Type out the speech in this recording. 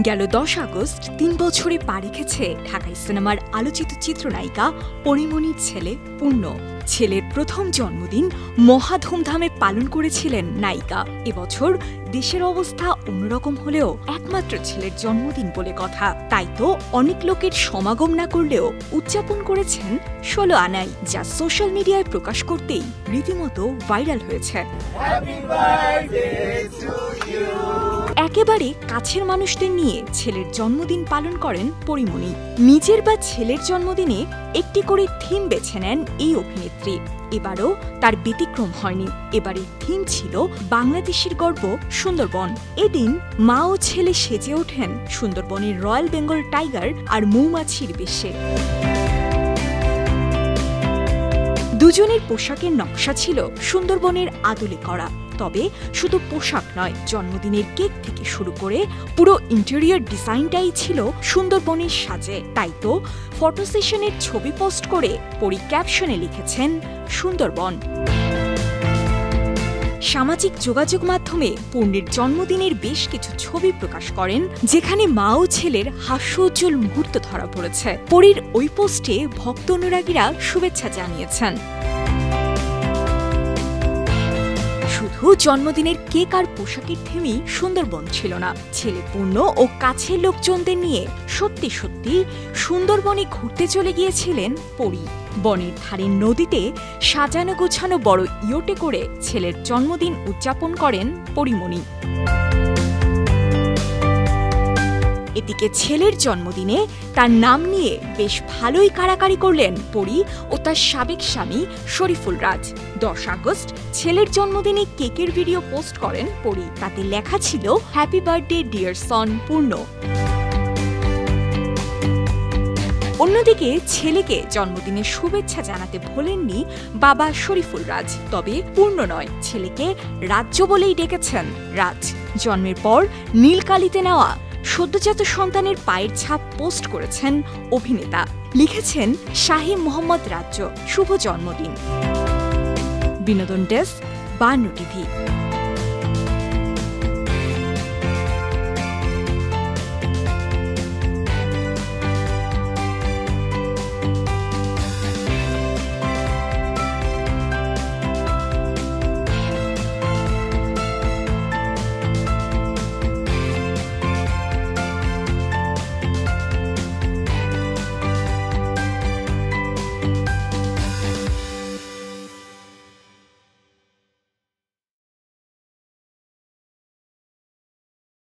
গেল 10 আগস্ট 3 বছরে পা রেখেছে ঢাকাই সিনেমার আলোচিত চিত্রনায়িকা পরিমণির ছেলে পূর্ণ। ছেলের প্রথম জন্মদিন মহা ধুমধামে পালন করেছিলেন নায়িকা। এবছর দেশের অবস্থা অন্যরকম হলেও একমাত্র ছেলের জন্মদিন বলে কথা, তাই তো অনেক লোকের সমাগম না করলেও উদযাপন করেছেন 16 আনাই, যা সোশ্যাল মিডিয়ায় প্রকাশ করতেই রীতিমতো ভাইরাল হয়েছে। একেবারে কাছের মানুষদের নিয়ে ছেলের জন্মদিন পালন করেন পরিমণি। নিজের বা ছেলের জন্মদিনে একটি করে থিম বেছে নেন এই অভিনেত্রী। এবারও তার ব্যতিক্রম হয়নি। এবারের থিম ছিল বাংলাদেশের গর্ব সুন্দরবন। এদিন মা ও ছেলে সেজে ওঠেন সুন্দরবনের রয়্যাল বেঙ্গল টাইগার আর মৌমাছির বেশে। দুজনের পোশাকের নকশা ছিল সুন্দরবনের আদলে করা। তবে শুধু পোশাক নয়, জন্মদিনের কেক থেকে শুরু করে পুরো ইন্টেরিয়র ডিজাইনটাই ছিল সুন্দরবনের সাজে। তাই তো ফটো সেশনের ছবি পোস্ট করে পরি ক্যাপশনে লিখেছেন সুন্দরবন। সামাজিক যোগাযোগ মাধ্যমে পূর্ণের জন্মদিনের বেশ কিছু ছবি প্রকাশ করেন, যেখানে মা ও ছেলের হাস্যোজ্জ্বল মুহূর্ত ধরা পড়েছে। পরির ওই পোস্টে ভক্ত অনুরাগীরা শুভেচ্ছা জানিয়েছেন। শুধু জন্মদিনের কেক আর পোশাকের থিমই সুন্দরবন ছিল না, ছেলে পূর্ণ ও কাছের লোকজনদের নিয়ে সত্যি সত্যি সুন্দরবনে ঘুরতে চলে গিয়েছিলেন পরি। বনের ধারের নদীতে সাজানো গোছানো বড় ইয়টে করে ছেলের জন্মদিন উদযাপন করেন পরিমণি। এদিকে ছেলের জন্মদিনে তার নাম নিয়ে বেশ ভালোই কাড়াকাড়ি করলেন পরি ও তার সাবেক স্বামী শরীফুল রাজ। 10 আগস্ট ছেলের জন্মদিনে কেকের ভিডিও পোস্ট করেন পরি। তাতে লেখা ছিল হ্যাপি বার্থডে ডিয়ার সন পূর্ণ। অন্যদিকে ছেলেকে জন্মদিনের শুভেচ্ছা জানাতে ভোলেননি বাবা শরীফুল রাজ। তবে পূর্ণ নয়, ছেলেকে রাজ্য বলেই ডেকেছেন রাজ। জন্মের পর নীলকালিতে নেওয়া সদ্যজাত সন্তানের পায়ের ছাপ পোস্ট করেছেন অভিনেতা। লিখেছেন শাহী মোহাম্মদ রাজ্য, শুভ জন্মদিন। বিনোদন ডেস্ক, 52 টিভি।